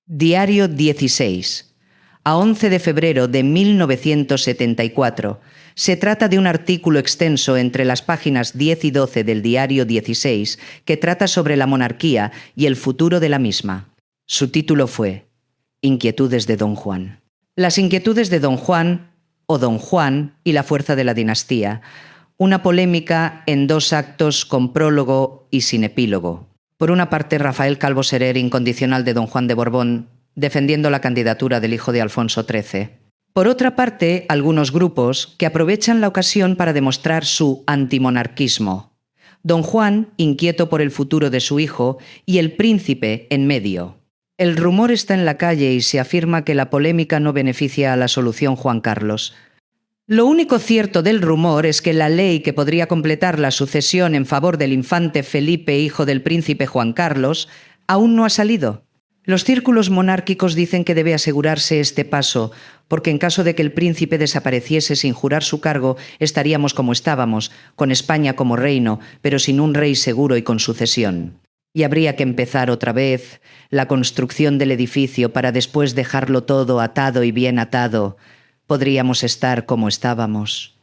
Diario 16. A 11 de febrero de 1974. Se trata de un artículo extenso entre las páginas 10 y 12 del Diario 16 que trata sobre la monarquía y el futuro de la misma. Su título fue Inquietudes de Don Juan. Las inquietudes de Don Juan o Don Juan y la fuerza de la dinastía. Una polémica en 2 actos con prólogo y sin epílogo. Por una parte, Rafael Calvo Serer, incondicional de Don Juan de Borbón, defendiendo la candidatura del hijo de Alfonso XIII. Por otra parte, algunos grupos que aprovechan la ocasión para demostrar su antimonarquismo. Don Juan, inquieto por el futuro de su hijo, y el príncipe en medio. El rumor está en la calle y se afirma que la polémica no beneficia a la solución Juan Carlos. Lo único cierto del rumor es que la ley que podría completar la sucesión en favor del infante Felipe, hijo del príncipe Juan Carlos, aún no ha salido. Los círculos monárquicos dicen que debe asegurarse este paso, porque en caso de que el príncipe desapareciese sin jurar su cargo, estaríamos como estábamos, con España como reino, pero sin un rey seguro y con sucesión. Y habría que empezar otra vez la construcción del edificio para después dejarlo todo atado y bien atado. Podríamos estar como estábamos.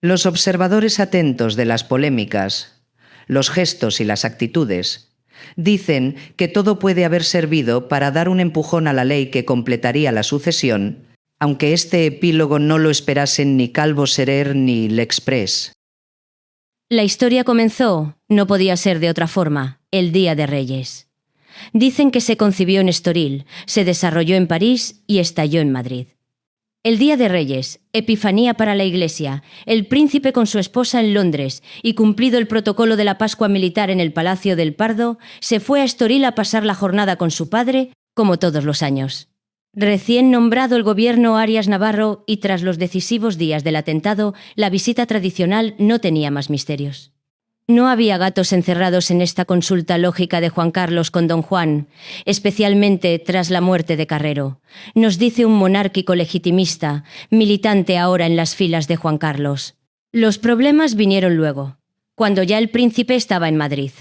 Los observadores atentos de las polémicas, los gestos y las actitudes, dicen que todo puede haber servido para dar un empujón a la ley que completaría la sucesión, aunque este epílogo no lo esperasen ni Calvo Serer ni L'Express. La historia comenzó, no podía ser de otra forma, el Día de Reyes. Dicen que se concibió en Estoril, se desarrolló en París y estalló en Madrid. El Día de Reyes, epifanía para la Iglesia, el príncipe con su esposa en Londres y cumplido el protocolo de la Pascua militar en el Palacio del Pardo, se fue a Estoril a pasar la jornada con su padre, como todos los años. Recién nombrado el gobierno Arias Navarro y tras los decisivos días del atentado, la visita tradicional no tenía más misterios. No había gatos encerrados en esta consulta lógica de Juan Carlos con Don Juan, especialmente tras la muerte de Carrero, nos dice un monárquico legitimista, militante ahora en las filas de Juan Carlos. Los problemas vinieron luego, cuando ya el príncipe estaba en Madrid.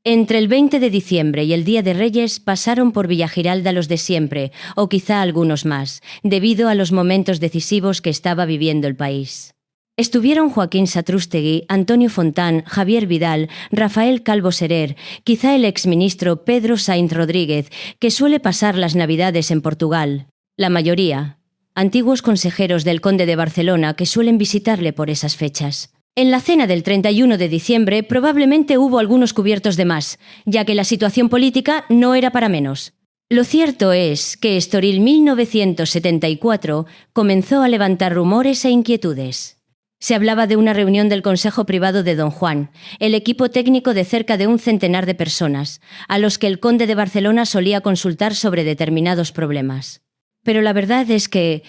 Entre el 20 de diciembre y el Día de Reyes pasaron por Villagiralda los de siempre, o quizá algunos más, debido a los momentos decisivos que estaba viviendo el país. Estuvieron Joaquín Satrústegui, Antonio Fontán, Javier Vidal, Rafael Calvo Serer, quizá el exministro Pedro Sainz Rodríguez, que suele pasar las Navidades en Portugal. La mayoría, antiguos consejeros del conde de Barcelona que suelen visitarle por esas fechas. En la cena del 31 de diciembre probablemente hubo algunos cubiertos de más, ya que la situación política no era para menos. Lo cierto es que Estoril 1974 comenzó a levantar rumores e inquietudes. Se hablaba de una reunión del Consejo Privado de Don Juan, el equipo técnico de cerca de 100 de personas, a los que el conde de Barcelona solía consultar sobre determinados problemas. Pero la verdad es que,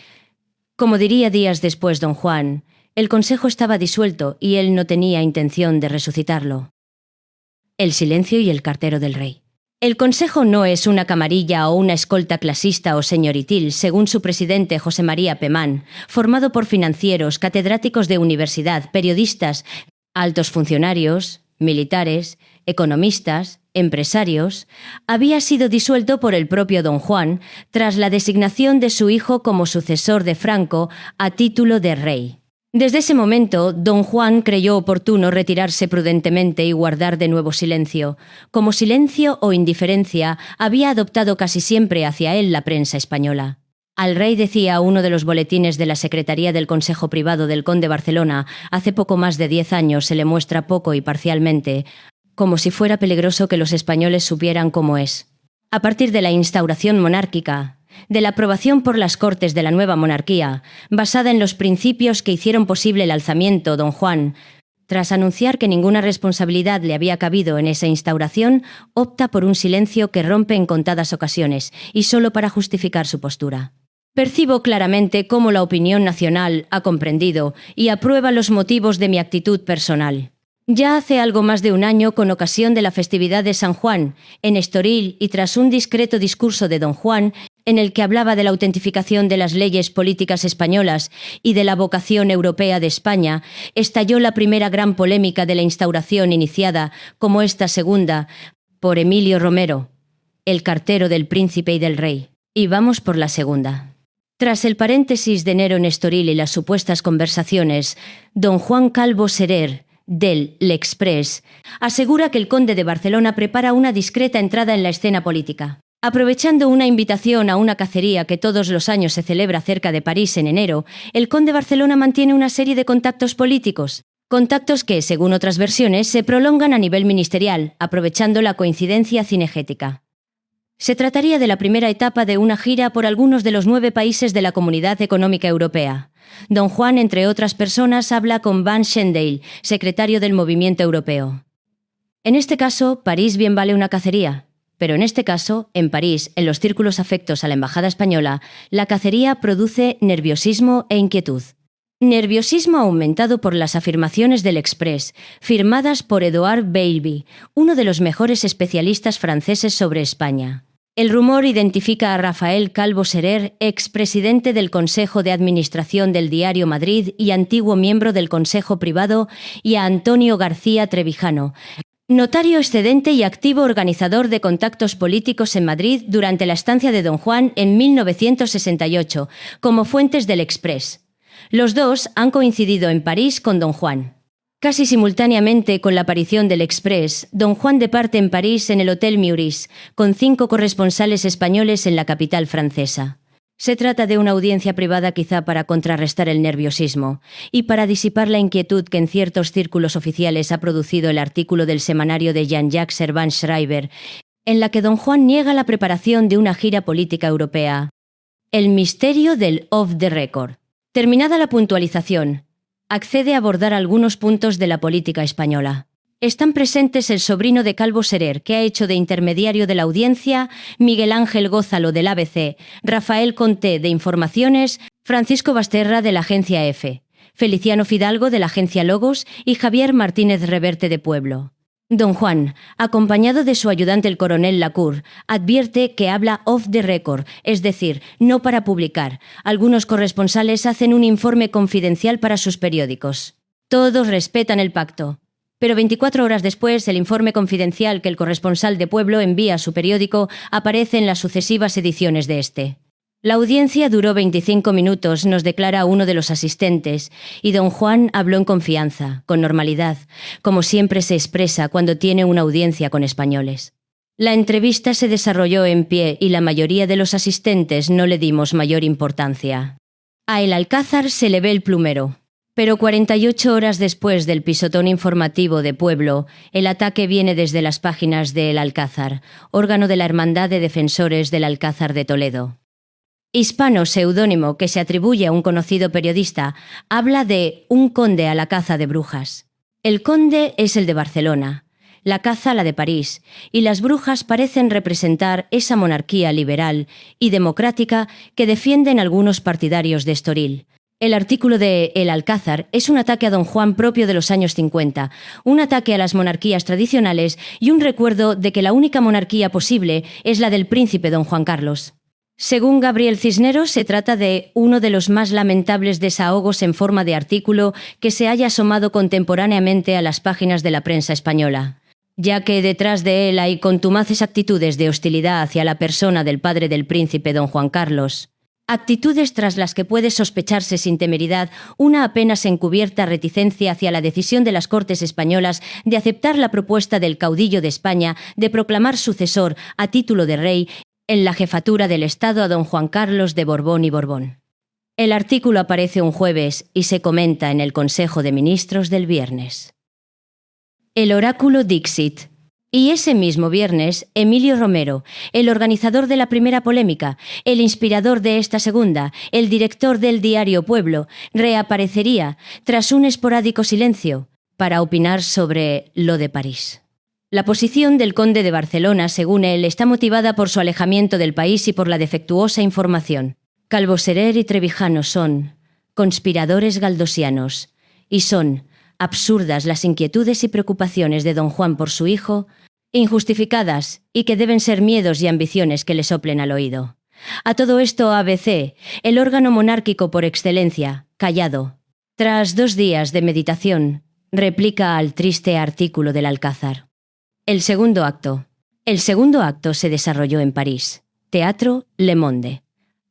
como diría días después Don Juan, el Consejo estaba disuelto y él no tenía intención de resucitarlo. El silencio y el cartero del rey. El Consejo no es una camarilla o una escolta clasista o señoritil, según su presidente José María Pemán, formado por financieros, catedráticos de universidad, periodistas, altos funcionarios, militares, economistas, empresarios. Había sido disuelto por el propio Don Juan tras la designación de su hijo como sucesor de Franco a título de rey. Desde ese momento, Don Juan creyó oportuno retirarse prudentemente y guardar de nuevo silencio. Como silencio o indiferencia había adoptado casi siempre hacia él la prensa española. Al rey, decía uno de los boletines de la Secretaría del Consejo Privado del Conde Barcelona, hace poco más de 10 años se le muestra poco y parcialmente, como si fuera peligroso que los españoles supieran cómo es. A partir de la instauración monárquica, de la aprobación por las Cortes de la nueva monarquía, basada en los principios que hicieron posible el alzamiento, Don Juan, tras anunciar que ninguna responsabilidad le había cabido en esa instauración, opta por un silencio que rompe en contadas ocasiones, y solo para justificar su postura. Percibo claramente cómo la opinión nacional ha comprendido y aprueba los motivos de mi actitud personal. Ya hace algo más de un año, con ocasión de la festividad de San Juan, en Estoril y tras un discreto discurso de Don Juan, en el que hablaba de la autentificación de las leyes políticas españolas y de la vocación europea de España, estalló la primera gran polémica de la instauración iniciada, como esta segunda, por Emilio Romero, el cartero del príncipe y del rey. Y vamos por la segunda. Tras el paréntesis de Nero Nestoril y las supuestas conversaciones, don Juan Calvo Serer, del L'Express, asegura que el conde de Barcelona prepara una discreta entrada en la escena política. Aprovechando una invitación a una cacería que todos los años se celebra cerca de París en enero, el conde de Barcelona mantiene una serie de contactos políticos. Contactos que, según otras versiones, se prolongan a nivel ministerial, aprovechando la coincidencia cinegética. Se trataría de la primera etapa de una gira por algunos de los 9 países de la Comunidad Económica Europea. Don Juan, entre otras personas, habla con Van Schendale, secretario del Movimiento Europeo. En este caso, París bien vale una cacería. Pero en este caso, en París, en los círculos afectos a la Embajada Española, la cacería produce nerviosismo e inquietud. Nerviosismo aumentado por las afirmaciones del Express, firmadas por Edouard Bailly, uno de los mejores especialistas franceses sobre España. El rumor identifica a Rafael Calvo Serer, expresidente del Consejo de Administración del Diario Madrid y antiguo miembro del Consejo Privado, y a Antonio García Trevijano, notario excedente y activo organizador de contactos políticos en Madrid durante la estancia de don Juan en 1968, como fuentes del Express. Los dos han coincidido en París con don Juan. Casi simultáneamente con la aparición del Express, don Juan departe en París en el Hotel Meurice, con 5 corresponsales españoles en la capital francesa. Se trata de una audiencia privada quizá para contrarrestar el nerviosismo y para disipar la inquietud que en ciertos círculos oficiales ha producido el artículo del semanario de Jean-Jacques Servan-Schreiber, en la que don Juan niega la preparación de una gira política europea. El misterio del off the record. Terminada la puntualización, accede a abordar algunos puntos de la política española. Están presentes el sobrino de Calvo Serer, que ha hecho de intermediario de la audiencia, Miguel Ángel Gózalo del ABC, Rafael Conté de Informaciones, Francisco Basterra de la agencia EFE, Feliciano Fidalgo de la agencia Logos y Javier Martínez Reverte de Pueblo. Don Juan, acompañado de su ayudante el coronel Lacour, advierte que habla off the record, es decir, no para publicar. Algunos corresponsales hacen un informe confidencial para sus periódicos. Todos respetan el pacto. Pero 24 horas después, el informe confidencial que el corresponsal de Pueblo envía a su periódico aparece en las sucesivas ediciones de este. La audiencia duró 25 minutos, nos declara uno de los asistentes, y don Juan habló en confianza, con normalidad, como siempre se expresa cuando tiene una audiencia con españoles. La entrevista se desarrolló en pie y la mayoría de los asistentes no le dimos mayor importancia. A El Alcázar se le ve el plumero. Pero 48 horas después del pisotón informativo de Pueblo, el ataque viene desde las páginas de El Alcázar, órgano de la Hermandad de Defensores del Alcázar de Toledo. Hispano, seudónimo que se atribuye a un conocido periodista, habla de un conde a la caza de brujas. El conde es el de Barcelona, la caza la de París, y las brujas parecen representar esa monarquía liberal y democrática que defienden algunos partidarios de Estoril. El artículo de El Alcázar es un ataque a don Juan propio de los años 50, un ataque a las monarquías tradicionales y un recuerdo de que la única monarquía posible es la del príncipe don Juan Carlos. Según Gabriel Cisneros, se trata de uno de los más lamentables desahogos en forma de artículo que se haya asomado contemporáneamente a las páginas de la prensa española, ya que detrás de él hay contumaces actitudes de hostilidad hacia la persona del padre del príncipe don Juan Carlos. Actitudes tras las que puede sospecharse sin temeridad una apenas encubierta reticencia hacia la decisión de las Cortes españolas de aceptar la propuesta del caudillo de España de proclamar sucesor a título de rey en la jefatura del Estado a don Juan Carlos de Borbón y Borbón. El artículo aparece un jueves y se comenta en el Consejo de Ministros del viernes. El oráculo Dixit. Y ese mismo viernes, Emilio Romero, el organizador de la primera polémica, el inspirador de esta segunda, el director del diario Pueblo, reaparecería, tras un esporádico silencio, para opinar sobre lo de París. La posición del conde de Barcelona, según él, está motivada por su alejamiento del país y por la defectuosa información. Calvo Serer y Trevijano son conspiradores galdosianos y son absurdas las inquietudes y preocupaciones de don Juan por su hijo, injustificadas y que deben ser miedos y ambiciones que le soplen al oído. A todo esto ABC, el órgano monárquico por excelencia, callado. Tras 2 días de meditación, replica al triste artículo del Alcázar. El segundo acto. El segundo acto se desarrolló en París. Teatro Le Monde.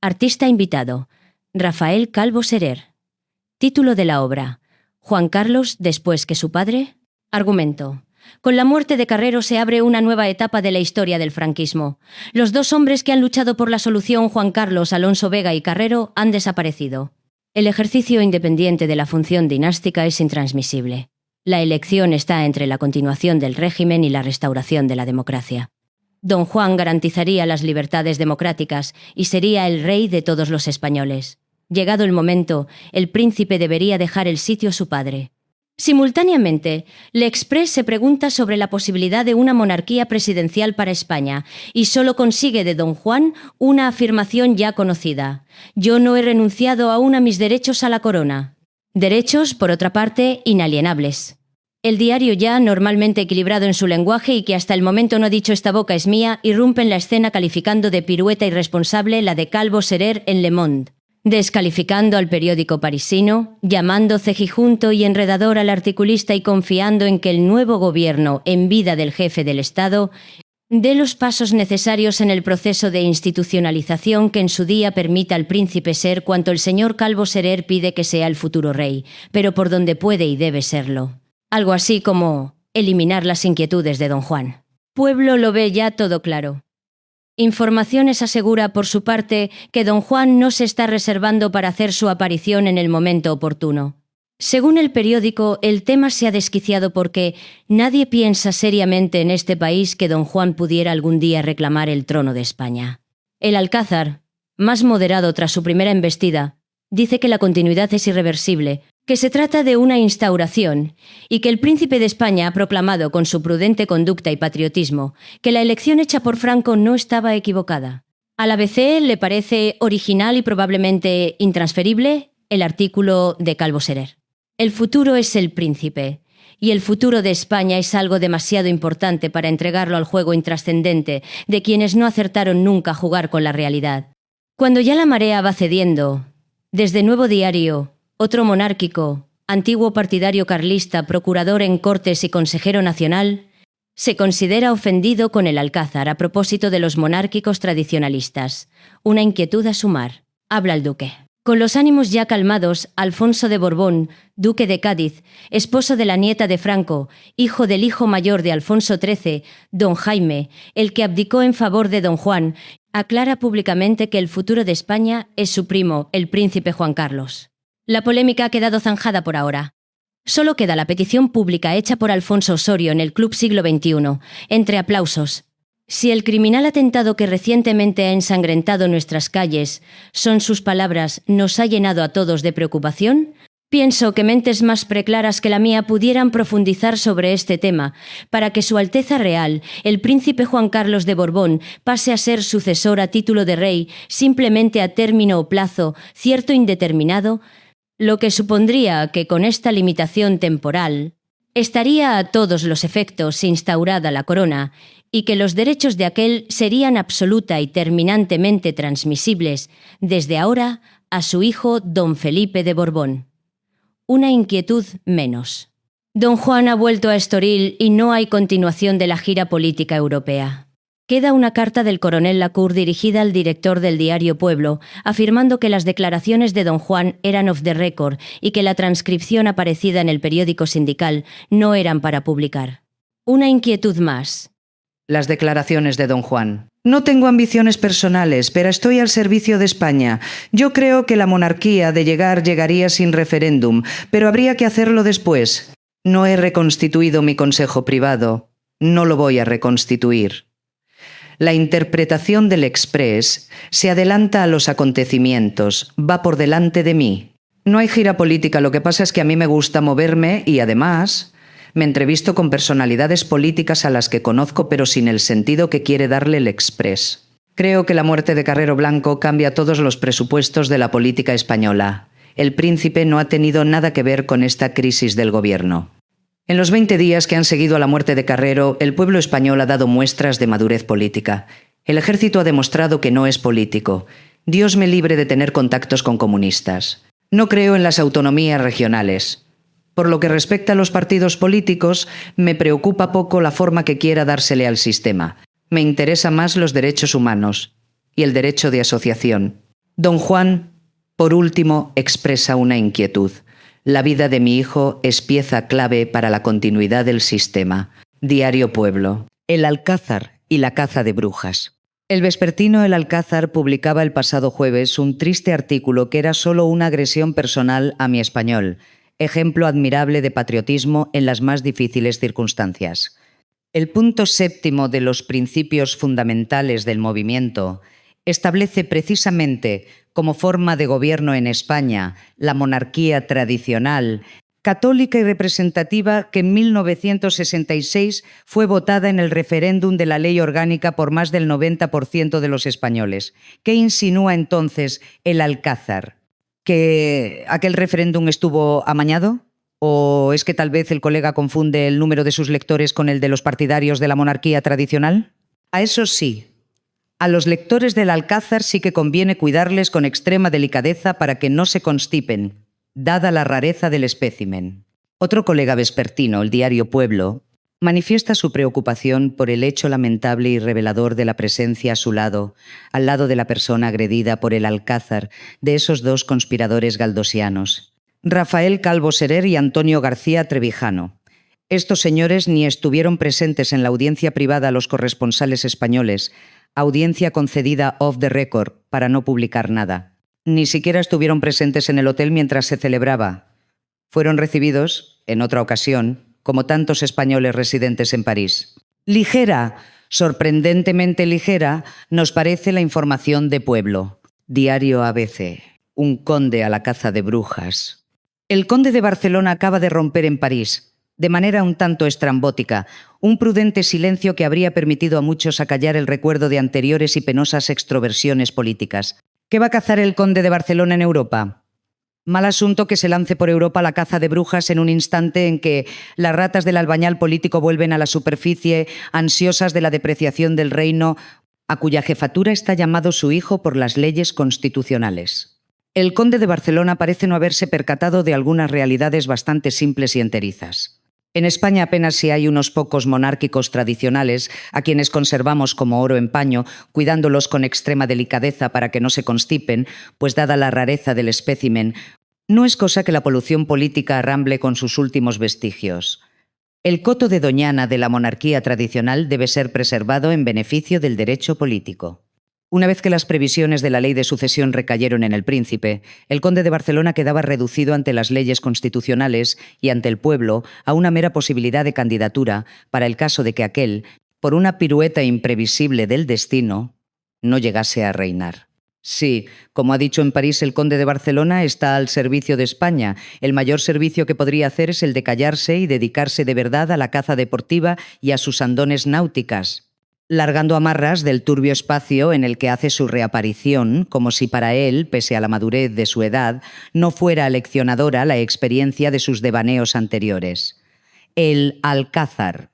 Artista invitado: Rafael Calvo Serer. Título de la obra: Juan Carlos después que su padre. Argumento: con la muerte de Carrero se abre una nueva etapa de la historia del franquismo. Los dos hombres que han luchado por la solución, Juan Carlos, Alonso Vega y Carrero, han desaparecido. El ejercicio independiente de la función dinástica es intransmisible. La elección está entre la continuación del régimen y la restauración de la democracia. Don Juan garantizaría las libertades democráticas y sería el rey de todos los españoles. Llegado el momento, el príncipe debería dejar el sitio a su padre. Simultáneamente, L'Express se pregunta sobre la posibilidad de una monarquía presidencial para España y solo consigue de Don Juan una afirmación ya conocida: yo no he renunciado aún a mis derechos a la corona. Derechos, por otra parte, inalienables. El diario, ya normalmente equilibrado en su lenguaje y que hasta el momento no ha dicho «esta boca es mía», irrumpe en la escena calificando de pirueta irresponsable la de Calvo Serer en Le Monde, descalificando al periódico parisino, llamando cejijunto y enredador al articulista y confiando en que el nuevo gobierno, en vida del jefe del Estado, dé los pasos necesarios en el proceso de institucionalización que en su día permita al príncipe ser cuanto el señor Calvo Serer pide que sea el futuro rey, pero por donde puede y debe serlo. Algo así como eliminar las inquietudes de Don Juan. Pueblo lo ve ya todo claro. Informaciones asegura por su parte que Don Juan no se está reservando para hacer su aparición en el momento oportuno. Según el periódico, el tema se ha desquiciado porque nadie piensa seriamente en este país que Don Juan pudiera algún día reclamar el trono de España. El Alcázar, más moderado tras su primera embestida, dice que la continuidad es irreversible, que se trata de una instauración y que el príncipe de España ha proclamado con su prudente conducta y patriotismo que la elección hecha por Franco no estaba equivocada. Al ABC le parece original y probablemente intransferible el artículo de Calvo Serer. El futuro es el príncipe, y el futuro de España es algo demasiado importante para entregarlo al juego intrascendente de quienes no acertaron nunca a jugar con la realidad. Cuando ya la marea va cediendo, desde Nuevo Diario, otro monárquico, antiguo partidario carlista, procurador en Cortes y consejero nacional, se considera ofendido con el Alcázar a propósito de los monárquicos tradicionalistas. Una inquietud a sumar. Habla el duque. Con los ánimos ya calmados, Alfonso de Borbón, duque de Cádiz, esposo de la nieta de Franco, hijo del hijo mayor de Alfonso XIII, don Jaime, el que abdicó en favor de don Juan, aclara públicamente que el futuro de España es su primo, el príncipe Juan Carlos. La polémica ha quedado zanjada por ahora. Solo queda la petición pública hecha por Alfonso Osorio en el Club Siglo XXI, entre aplausos. Si el criminal atentado que recientemente ha ensangrentado nuestras calles, son sus palabras, nos ha llenado a todos de preocupación, pienso que mentes más preclaras que la mía pudieran profundizar sobre este tema, para que Su Alteza Real, el príncipe Juan Carlos de Borbón, pase a ser sucesor a título de rey, simplemente a término o plazo, cierto indeterminado, lo que supondría que con esta limitación temporal estaría a todos los efectos instaurada la corona y que los derechos de aquel serían absoluta y terminantemente transmisibles desde ahora a su hijo don Felipe de Borbón. Una inquietud menos. Don Juan ha vuelto a Estoril y no hay continuación de la gira política europea. Queda una carta del coronel Lacour dirigida al director del diario Pueblo, afirmando que las declaraciones de don Juan eran off the record y que la transcripción aparecida en el periódico sindical no eran para publicar. Una inquietud más. Las declaraciones de don Juan. No tengo ambiciones personales, pero estoy al servicio de España. Yo creo que la monarquía de llegaría sin referéndum, pero habría que hacerlo después. No he reconstituido mi consejo privado. No lo voy a reconstituir. La interpretación del Express se adelanta a los acontecimientos, va por delante de mí. No hay gira política, lo que pasa es que a mí me gusta moverme y además me entrevisto con personalidades políticas a las que conozco pero sin el sentido que quiere darle el Express. Creo que la muerte de Carrero Blanco cambia todos los presupuestos de la política española. El príncipe no ha tenido nada que ver con esta crisis del gobierno. En los 20 días que han seguido a la muerte de Carrero, el pueblo español ha dado muestras de madurez política. El ejército ha demostrado que no es político. Dios me libre de tener contactos con comunistas. No creo en las autonomías regionales. Por lo que respecta a los partidos políticos, me preocupa poco la forma que quiera dársele al sistema. Me interesa más los derechos humanos y el derecho de asociación. Don Juan, por último, expresa una inquietud. La vida de mi hijo es pieza clave para la continuidad del sistema. Diario Pueblo. El Alcázar y la caza de brujas. El vespertino El Alcázar publicaba el pasado jueves un triste artículo que era solo una agresión personal a mi español, ejemplo admirable de patriotismo en las más difíciles circunstancias. El punto séptimo de los principios fundamentales del movimiento establece precisamente como forma de gobierno en España la monarquía tradicional, católica y representativa que en 1966 fue votada en el referéndum de la Ley Orgánica por más del 90% de los españoles. ¿Qué insinúa entonces el Alcázar? ¿Que aquel referéndum estuvo amañado? ¿O es que tal vez el colega confunde el número de sus lectores con el de los partidarios de la monarquía tradicional? A eso sí. A los lectores del Alcázar sí que conviene cuidarles con extrema delicadeza para que no se constipen, dada la rareza del espécimen. Otro colega vespertino, el diario Pueblo, manifiesta su preocupación por el hecho lamentable y revelador de la presencia a su lado, al lado de la persona agredida por el Alcázar, de esos dos conspiradores galdosianos, Rafael Calvo Serer y Antonio García Trevijano. Estos señores ni estuvieron presentes en la audiencia privada a los corresponsales españoles, audiencia concedida off the record para no publicar nada. Ni siquiera estuvieron presentes en el hotel mientras se celebraba. Fueron recibidos, en otra ocasión, como tantos españoles residentes en París. Ligera, sorprendentemente ligera, nos parece la información de Pueblo. Diario ABC. Un conde a la caza de brujas. El conde de Barcelona acaba de romper en París, de manera un tanto estrambótica, un prudente silencio que habría permitido a muchos acallar el recuerdo de anteriores y penosas extroversiones políticas. ¿Qué va a cazar el conde de Barcelona en Europa? Mal asunto que se lance por Europa la caza de brujas en un instante en que las ratas del albañal político vuelven a la superficie, ansiosas de la depreciación del reino, a cuya jefatura está llamado su hijo por las leyes constitucionales. El conde de Barcelona parece no haberse percatado de algunas realidades bastante simples y enterizas. En España apenas si hay unos pocos monárquicos tradicionales a quienes conservamos como oro en paño, cuidándolos con extrema delicadeza para que no se constipen, pues dada la rareza del espécimen, no es cosa que la polución política arramble con sus últimos vestigios. El coto de Doñana de la monarquía tradicional debe ser preservado en beneficio del derecho político. Una vez que las previsiones de la ley de sucesión recayeron en el príncipe, el conde de Barcelona quedaba reducido ante las leyes constitucionales y ante el pueblo a una mera posibilidad de candidatura para el caso de que aquel, por una pirueta imprevisible del destino, no llegase a reinar. Sí, como ha dicho en París el conde de Barcelona, está al servicio de España. El mayor servicio que podría hacer es el de callarse y dedicarse de verdad a la caza deportiva y a sus andones náuticas, largando amarras del turbio espacio en el que hace su reaparición, como si para él, pese a la madurez de su edad, no fuera aleccionadora la experiencia de sus devaneos anteriores. El Alcázar,